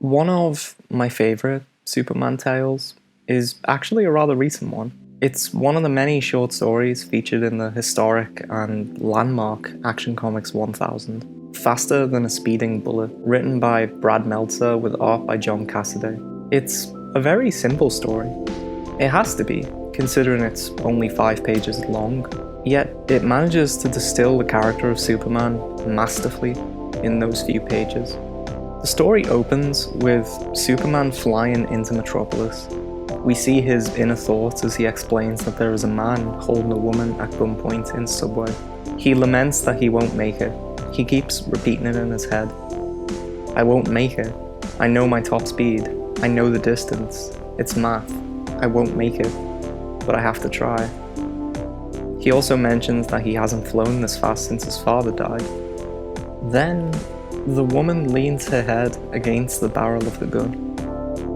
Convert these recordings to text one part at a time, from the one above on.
One of my favourite Superman tales is actually a rather recent one. It's one of the many short stories featured in the historic and landmark Action Comics 1000, Faster Than a Speeding Bullet, written by Brad Meltzer with art by Cassaday. It's a very simple story. It has to be, considering it's only 5 pages long, yet it manages to distill the character of Superman masterfully in those few pages. The story opens with Superman flying into Metropolis. We see his inner thoughts as he explains that there is a man holding a woman at gunpoint in subway. He laments that he won't make it. He keeps repeating it in his head. I won't make it. I know my top speed. I know the distance. It's math. I won't make it, but I have to try. He also mentions that he hasn't flown this fast since his father died. Then, the woman leans her head against the barrel of the gun,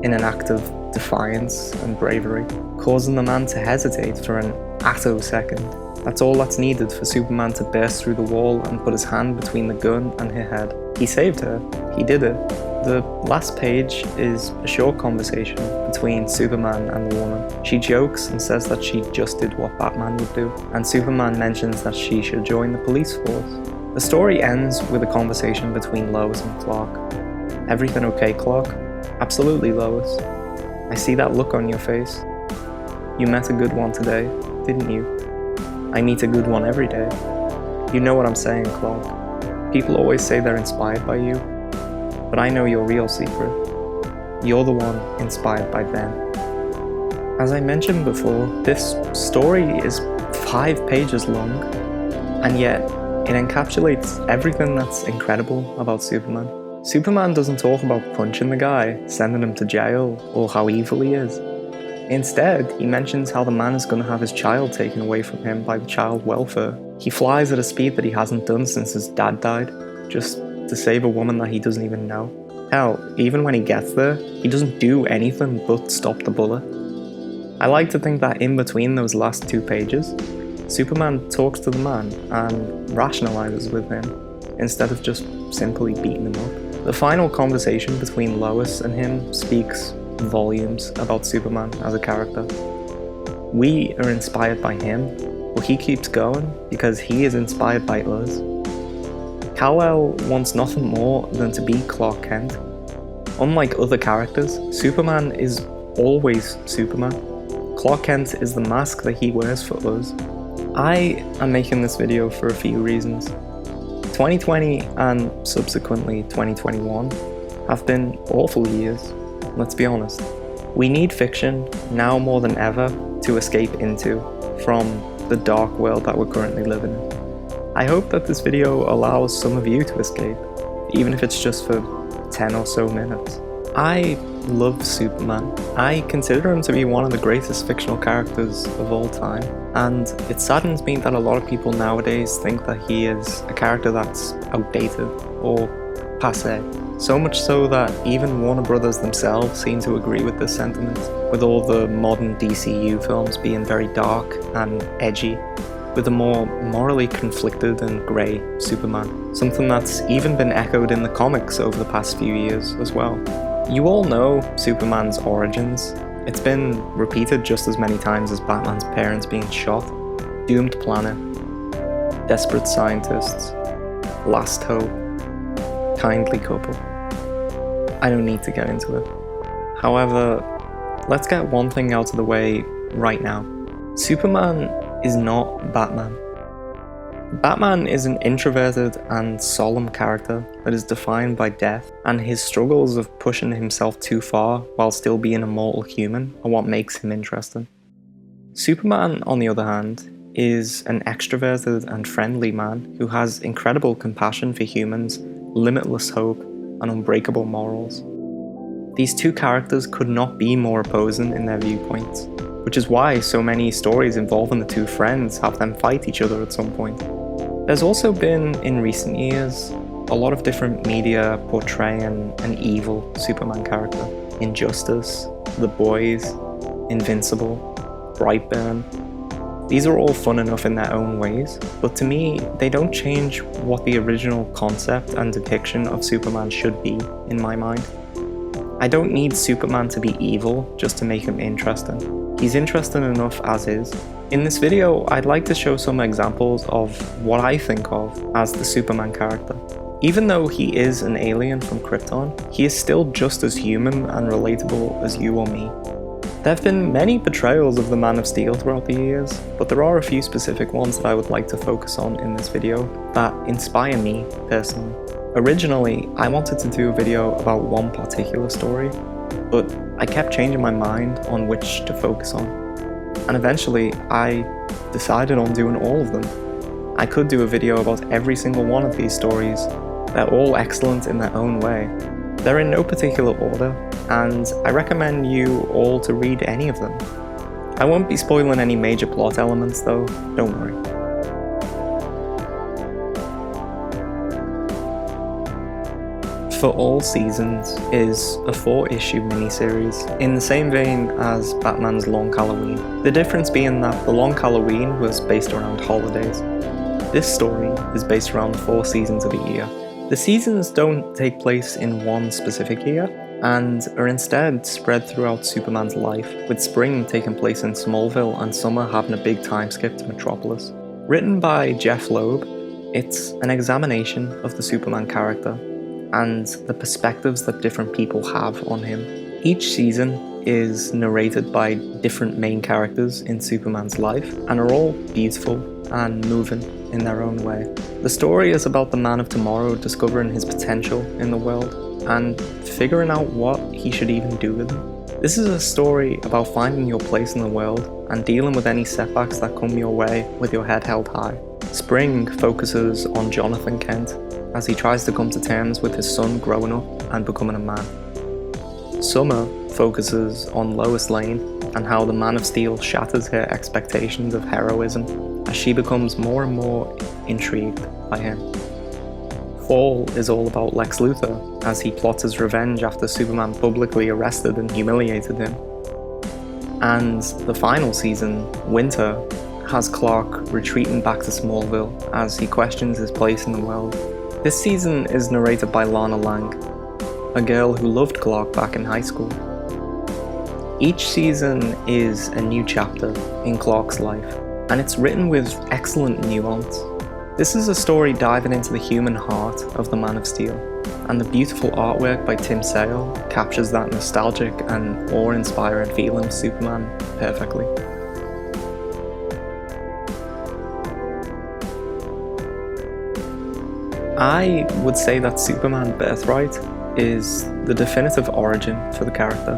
in an act of defiance and bravery, causing the man to hesitate for an attosecond. That's all that's needed for Superman to burst through the wall and put his hand between the gun and her head. He saved her. He did it. The last page is a short conversation between Superman and the woman. She jokes and says that she just did what Batman would do, and Superman mentions that she should join the police force. The story ends with a conversation between Lois and Clark. Everything okay, Clark? Absolutely, Lois. I see that look on your face. You met a good one today, didn't you? I meet a good one every day. You know what I'm saying, Clark. People always say they're inspired by you, but I know your real secret. You're the one inspired by them. As I mentioned before, this story is 5 pages long, and yet it encapsulates everything that's incredible about Superman. Superman doesn't talk about punching the guy, sending him to jail, or how evil he is. Instead, he mentions how the man is going to have his child taken away from him by the child welfare. He flies at a speed that he hasn't done since his dad died, just to save a woman that he doesn't even know. Hell, even when he gets there, he doesn't do anything but stop the bullet. I like to think that in between those last 2 pages, Superman talks to the man and rationalizes with him, instead of just simply beating him up. The final conversation between Lois and him speaks volumes about Superman as a character. We are inspired by him, but he keeps going because he is inspired by us. Kal-El wants nothing more than to be Clark Kent. Unlike other characters, Superman is always Superman. Clark Kent is the mask that he wears for us. I am making this video for a few reasons. 2020 and subsequently 2021 have been awful years, let's be honest. We need fiction, now more than ever, to escape into from the dark world that we're currently living in. I hope that this video allows some of you to escape, even if it's just for 10 or so minutes. I love Superman. I consider him to be one of the greatest fictional characters of all time, and it saddens me that a lot of people nowadays think that he is a character that's outdated or passé. So much so that even Warner Brothers themselves seem to agree with this sentiment, with all the modern DCU films being very dark and edgy, with a more morally conflicted and grey Superman, something that's even been echoed in the comics over the past few years as well. You all know Superman's origins. It's been repeated just as many times as Batman's parents being shot, doomed planet, desperate scientists, last hope, kindly couple. I don't need to get into it. However, let's get one thing out of the way right now. Superman is not Batman. Batman is an introverted and solemn character that is defined by death, and his struggles of pushing himself too far while still being a mortal human are what makes him interesting. Superman, on the other hand, is an extroverted and friendly man who has incredible compassion for humans, limitless hope, and unbreakable morals. These two characters could not be more opposing in their viewpoints, which is why so many stories involving the two friends have them fight each other at some point. There's also been, in recent years, a lot of different media portraying an evil Superman character. Injustice, The Boys, Invincible, Brightburn. These are all fun enough in their own ways, but to me, they don't change what the original concept and depiction of Superman should be, in my mind. I don't need Superman to be evil just to make him interesting. He's interesting enough as is. In this video, I'd like to show some examples of what I think of as the Superman character. Even though he is an alien from Krypton, he is still just as human and relatable as you or me. There have been many portrayals of the Man of Steel throughout the years, but there are a few specific ones that I would like to focus on in this video that inspire me personally. Originally, I wanted to do a video about one particular story, but I kept changing my mind on which to focus on. And eventually, I decided on doing all of them. I could do a video about every single one of these stories. They're all excellent in their own way. They're in no particular order, and I recommend you all to read any of them. I won't be spoiling any major plot elements though, don't worry. For All Seasons is a 4-issue miniseries in the same vein as Batman's Long Halloween. The difference being that the Long Halloween was based around holidays. This story is based around 4 seasons of a year. The seasons don't take place in one specific year, and are instead spread throughout Superman's life, with spring taking place in Smallville and summer having a big time skip to Metropolis. Written by Jeff Loeb, it's an examination of the Superman character and the perspectives that different people have on him. Each season is narrated by different main characters in Superman's life and are all beautiful and moving in their own way. The story is about the Man of Tomorrow discovering his potential in the world and figuring out what he should even do with it. This is a story about finding your place in the world and dealing with any setbacks that come your way with your head held high. Spring focuses on Jonathan Kent as he tries to come to terms with his son growing up and becoming a man. Summer focuses on Lois Lane and how the Man of Steel shatters her expectations of heroism as she becomes more and more intrigued by him. Fall is all about Lex Luthor as he plots his revenge after Superman publicly arrested and humiliated him. And the final season, Winter, has Clark retreating back to Smallville as he questions his place in the world. This season is narrated by Lana Lang, a girl who loved Clark back in high school. Each season is a new chapter in Clark's life, and it's written with excellent nuance. This is a story diving into the human heart of the Man of Steel, and the beautiful artwork by Tim Sale captures that nostalgic and awe-inspiring feeling of Superman perfectly. I would say that Superman Birthright is the definitive origin for the character.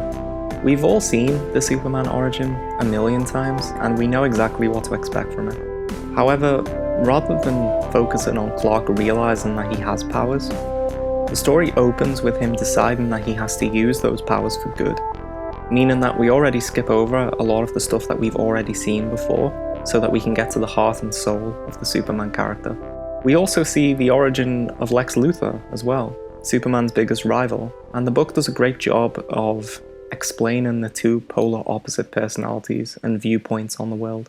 We've all seen the Superman origin a million times, and we know exactly what to expect from it. However, rather than focusing on Clark realizing that he has powers, the story opens with him deciding that he has to use those powers for good, meaning that we already skip over a lot of the stuff that we've already seen before, so that we can get to the heart and soul of the Superman character. We also see the origin of Lex Luthor as well, Superman's biggest rival, and the book does a great job of explaining the two polar opposite personalities and viewpoints on the world.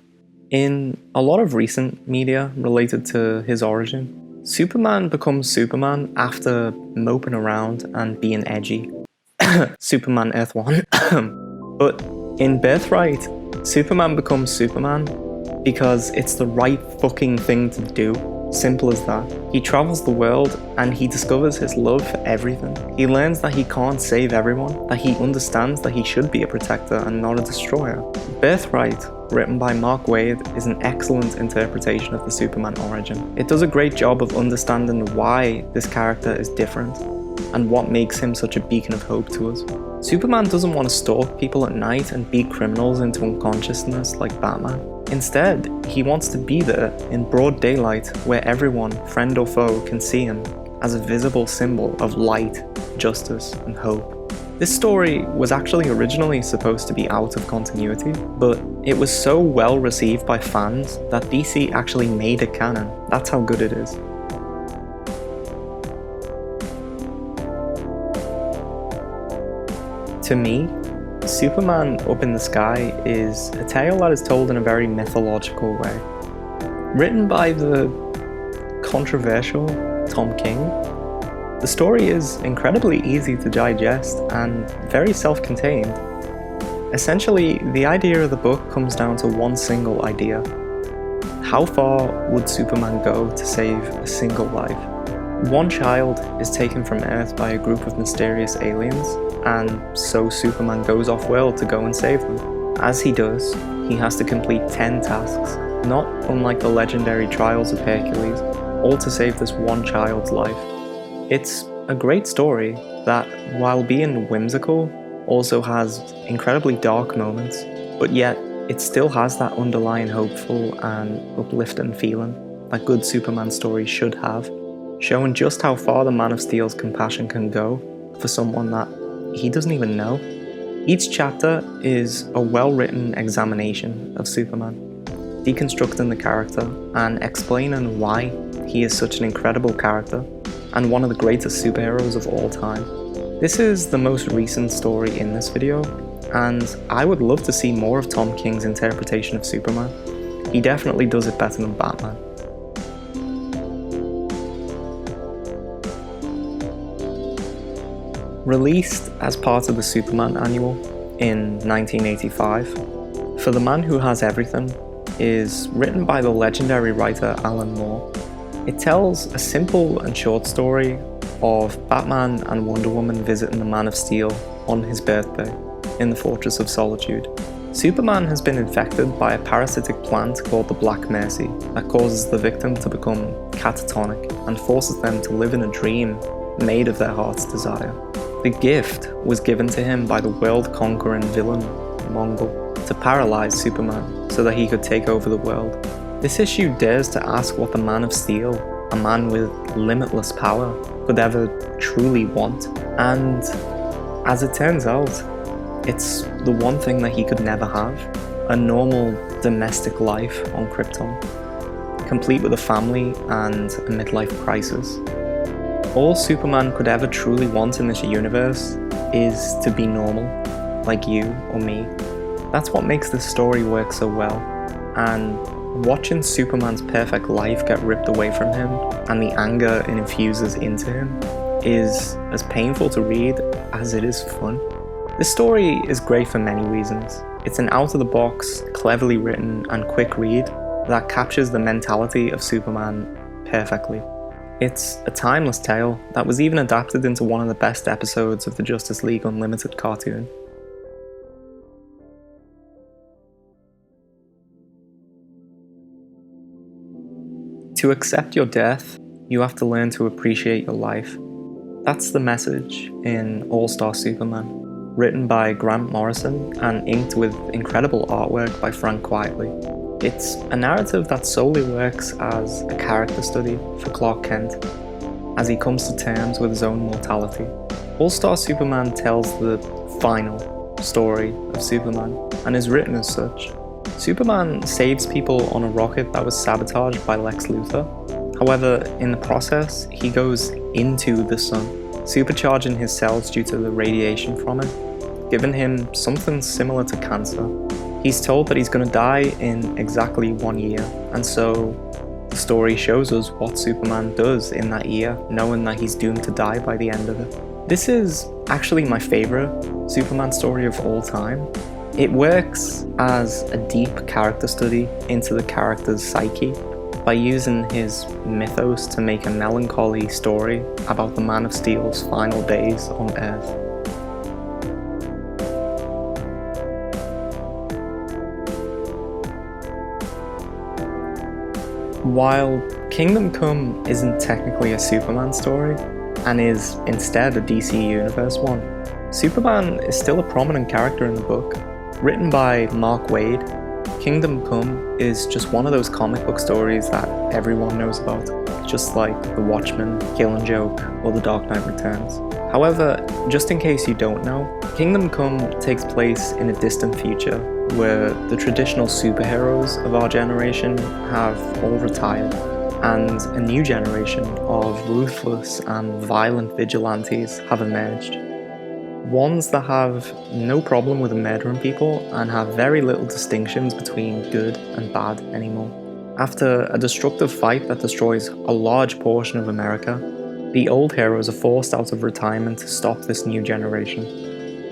In a lot of recent media related to his origin, Superman becomes Superman after moping around and being edgy. Superman Earth 1. But in Birthright, Superman becomes Superman because it's the right fucking thing to do. Simple as that. He travels the world and he discovers his love for everything. He learns that he can't save everyone, that he understands that he should be a protector and not a destroyer. Birthright, written by Mark Waid, is an excellent interpretation of the Superman origin. It does a great job of understanding why this character is different and what makes him such a beacon of hope to us. Superman doesn't want to stalk people at night and beat criminals into unconsciousness like Batman. Instead, he wants to be there in broad daylight where everyone, friend or foe, can see him as a visible symbol of light, justice, and hope. This story was actually originally supposed to be out of continuity, but it was so well received by fans that DC actually made it canon. That's how good it is. To me, Superman Up in the Sky is a tale that is told in a very mythological way. Written by the controversial Tom King, The story is incredibly easy to digest and very self-contained. Essentially, the idea of the book comes down to one single idea. How far would Superman go to save a single life? One child is taken from Earth by a group of mysterious aliens, and so Superman goes off-world to go and save them. As he does, he has to complete 10 tasks, not unlike the legendary trials of Hercules, all to save this one child's life. It's a great story that, while being whimsical, also has incredibly dark moments, but yet it still has that underlying hopeful and uplifting feeling that good Superman stories should have, showing just how far the Man of Steel's compassion can go for someone that he doesn't even know. Each chapter is a well-written examination of Superman, deconstructing the character and explaining why he is such an incredible character and one of the greatest superheroes of all time. This is the most recent story in this video, and I would love to see more of Tom King's interpretation of Superman. He definitely does it better than Batman. Released as part of the Superman Annual in 1985, For the Man Who Has Everything is written by the legendary writer Alan Moore. It tells a simple and short story of Batman and Wonder Woman visiting the Man of Steel on his birthday in the Fortress of Solitude. Superman has been infected by a parasitic plant called the Black Mercy that causes the victim to become catatonic and forces them to live in a dream made of their heart's desire. The gift was given to him by the world-conquering villain, Mongol, to paralyze Superman so that he could take over the world. This issue dares to ask what the Man of Steel, a man with limitless power, could ever truly want. And as it turns out, it's the one thing that he could never have: a normal domestic life on Krypton, complete with a family and a midlife crisis. All Superman could ever truly want in this universe is to be normal, like you or me. That's what makes this story work so well, and watching Superman's perfect life get ripped away from him and the anger it infuses into him is as painful to read as it is fun. This story is great for many reasons. It's an out-of-the-box, cleverly written and quick read that captures the mentality of Superman perfectly. It's a timeless tale that was even adapted into one of the best episodes of the Justice League Unlimited cartoon. To accept your death, you have to learn to appreciate your life. That's the message in All-Star Superman, written by Grant Morrison and inked with incredible artwork by Frank Quitely. It's a narrative that solely works as a character study for Clark Kent as he comes to terms with his own mortality. All-Star Superman tells the final story of Superman and is written as such. Superman saves people on a rocket that was sabotaged by Lex Luthor. However, in the process, he goes into the sun, supercharging his cells due to the radiation from it, giving him something similar to cancer. He's told that he's going to die in exactly 1 year, and so the story shows us what Superman does in that year, knowing that he's doomed to die by the end of it. This is actually my favourite Superman story of all time. It works as a deep character study into the character's psyche by using his mythos to make a melancholy story about the Man of Steel's final days on Earth. While Kingdom Come isn't technically a Superman story, and is instead a DC Universe one, Superman is still a prominent character in the book. Written by Mark Waid, Kingdom Come is just one of those comic book stories that everyone knows about, just like The Watchmen, Killing Joke, or The Dark Knight Returns. However, just in case you don't know, Kingdom Come takes place in a distant future where the traditional superheroes of our generation have all retired, and a new generation of ruthless and violent vigilantes have emerged. Ones that have no problem with murdering people and have very little distinctions between good and bad anymore. After a destructive fight that destroys a large portion of America, The old heroes are forced out of retirement to stop this new generation.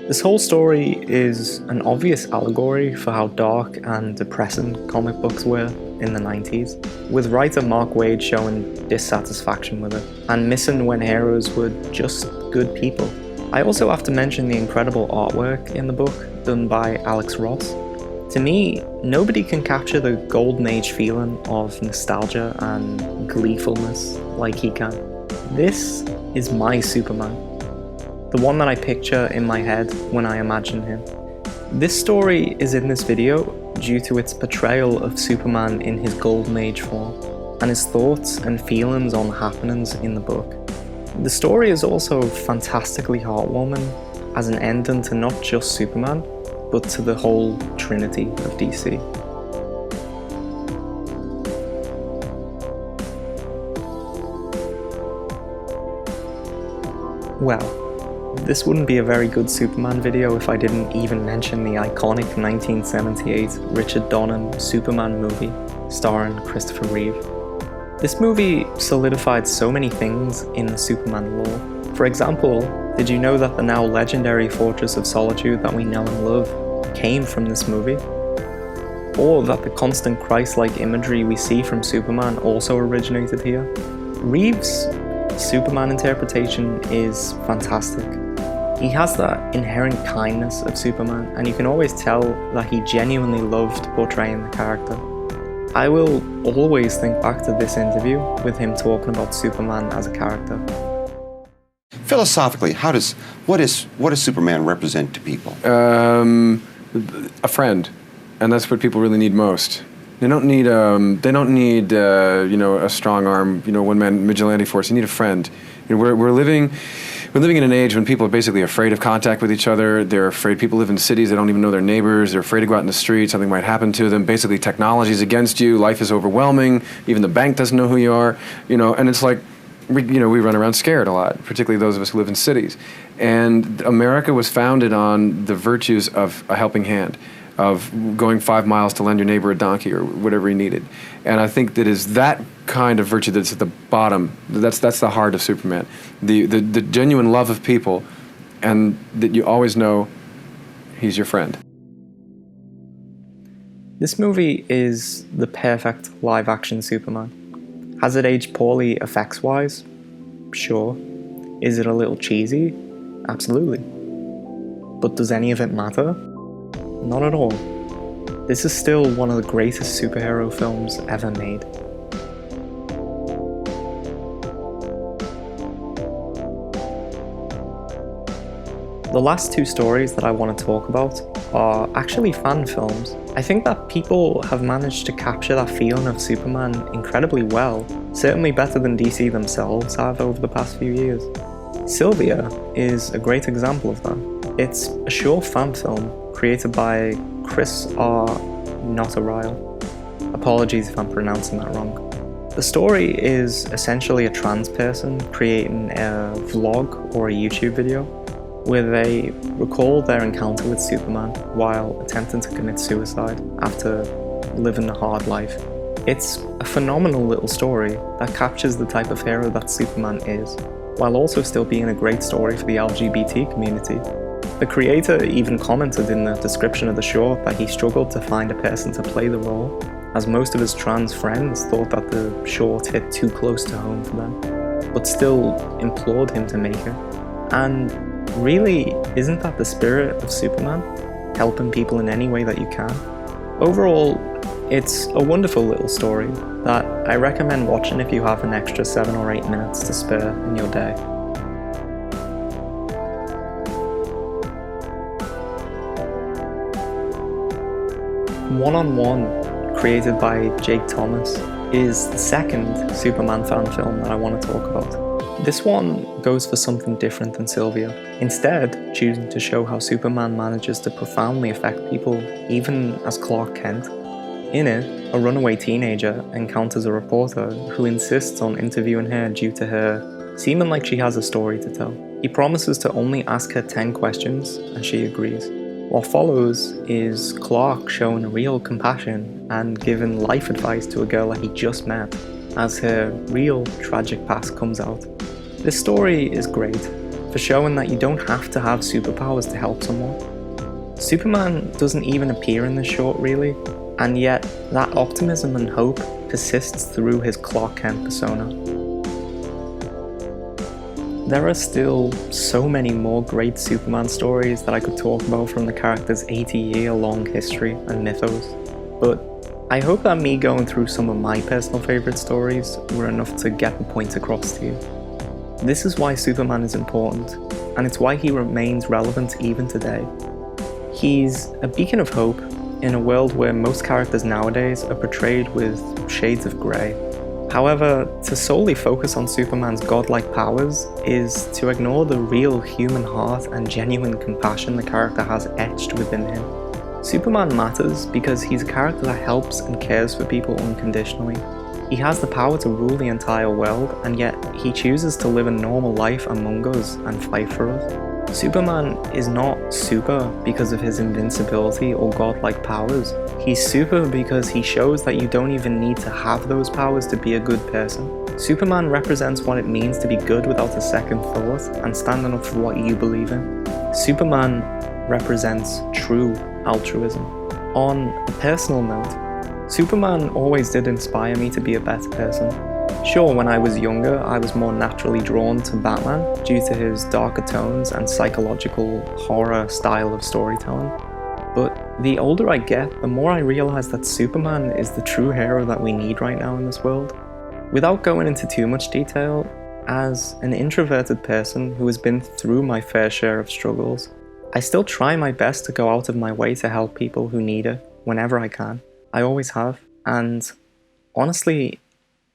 This whole story is an obvious allegory for how dark and depressing comic books were in the 90s, with writer Mark Waid showing dissatisfaction with it, and missing when heroes were just good people. I also have to mention the incredible artwork in the book, done by Alex Ross. To me, nobody can capture the golden age feeling of nostalgia and gleefulness like he can. This is my Superman, the one that I picture in my head when I imagine him. This story is in this video due to its portrayal of Superman in his golden age form, and his thoughts and feelings on happenings in the book. The story is also fantastically heartwarming as an ending to not just Superman, but to the whole trinity of DC. Well, this wouldn't be a very good Superman video if I didn't even mention the iconic 1978 Richard Donner Superman movie starring Christopher Reeve. This movie solidified so many things in the Superman lore. For example, did you know that the now legendary Fortress of Solitude that we know and love came from this movie? Or that the constant Christ-like imagery we see from Superman also originated here? Reeves' Superman interpretation is fantastic. He has that inherent kindness of Superman, and you can always tell that he genuinely loved portraying the character. I will always think back to this interview with him talking about Superman as a character. Philosophically, what does Superman represent to people? A friend, and that's what people really need most. They don't need a strong arm, one-man vigilante force. You need a friend. We're living in an age when people are basically afraid of contact with each other. They're afraid. People live in cities, they don't even know their neighbors. They're afraid to go out in the street. Something might happen to them. Basically, technology is against you. Life is overwhelming. Even the bank doesn't know who you are. And it's like, we run around scared a lot, particularly those of us who live in cities. And America was founded on the virtues of a helping hand, of going 5 miles to lend your neighbor a donkey or whatever he needed. And I think that is that kind of virtue that's at the bottom. That's the heart of Superman. The genuine love of people, and that you always know he's your friend. This movie is the perfect live-action Superman. Has it aged poorly effects-wise? Sure. Is it a little cheesy? Absolutely. But does any of it matter? Not at all. This is still one of the greatest superhero films ever made. The last two stories that I want to talk about are actually fan films. I think that people have managed to capture that feeling of Superman incredibly well, certainly better than DC themselves have over the past few years. Sylvia is a great example of that. It's a short fan film created by Chris R. Notarile. Apologies if I'm pronouncing that wrong. The story is essentially a trans person creating a vlog or a YouTube video where they recall their encounter with Superman while attempting to commit suicide after living a hard life. It's a phenomenal little story that captures the type of hero that Superman is, while also still being a great story for the LGBT community. The creator even commented in the description of the short that he struggled to find a person to play the role, as most of his trans friends thought that the short hit too close to home for them, but still implored him to make it. And really, isn't that the spirit of Superman? Helping people in any way that you can? Overall, it's a wonderful little story that I recommend watching if you have an extra 7 or 8 minutes to spare in your day. One-on-One, created by Jake Thomas, is the second Superman fan film that I want to talk about. This one goes for something different than Sylvia, instead choosing to show how Superman manages to profoundly affect people even as Clark Kent. In it, a runaway teenager encounters a reporter who insists on interviewing her due to her seeming like she has a story to tell. He promises to only ask her 10 questions, and she agrees. What follows is Clark showing real compassion and giving life advice to a girl that he just met, as her real tragic past comes out. This story is great for showing that you don't have to have superpowers to help someone. Superman doesn't even appear in this short really, and yet that optimism and hope persists through his Clark Kent persona. There are still so many more great Superman stories that I could talk about from the character's 80-year-long history and mythos, but I hope that me going through some of my personal favourite stories were enough to get the point across to you. This is why Superman is important, and it's why he remains relevant even today. He's a beacon of hope in a world where most characters nowadays are portrayed with shades of grey. However, to solely focus on Superman's godlike powers is to ignore the real human heart and genuine compassion the character has etched within him. Superman matters because he's a character that helps and cares for people unconditionally. He has the power to rule the entire world, and yet he chooses to live a normal life among us and fight for us. Superman is not super because of his invincibility or godlike powers. He's super because he shows that you don't even need to have those powers to be a good person. Superman represents what it means to be good without a second thought and standing up for what you believe in. Superman represents true altruism. On a personal note, Superman always did inspire me to be a better person. Sure, when I was younger, I was more naturally drawn to Batman due to his darker tones and psychological horror style of storytelling. But the older I get, the more I realize that Superman is the true hero that we need right now in this world. Without going into too much detail, as an introverted person who has been through my fair share of struggles, I still try my best to go out of my way to help people who need it whenever I can. I always have, and honestly,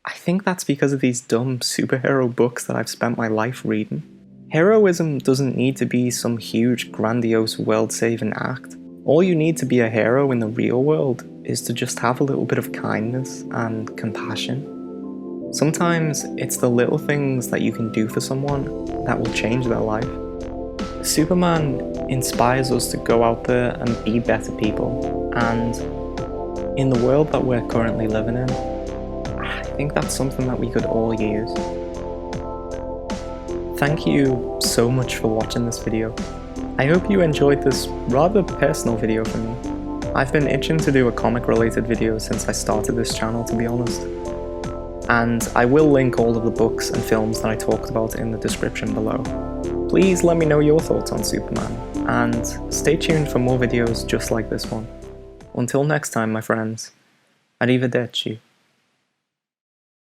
I think that's because of these dumb superhero books that I've spent my life reading. Heroism doesn't need to be some huge, grandiose, world-saving act. All you need to be a hero in the real world is to just have a little bit of kindness and compassion. Sometimes it's the little things that you can do for someone that will change their life. Superman inspires us to go out there and be better people, and in the world that we're currently living in, I think that's something that we could all use. Thank you so much for watching this video. I hope you enjoyed this rather personal video for me. I've been itching to do a comic related video since I started this channel, to be honest. And I will link all of the books and films that I talked about in the description below. Please let me know your thoughts on Superman, and stay tuned for more videos just like this one. Until next time, my friends, arrivederci.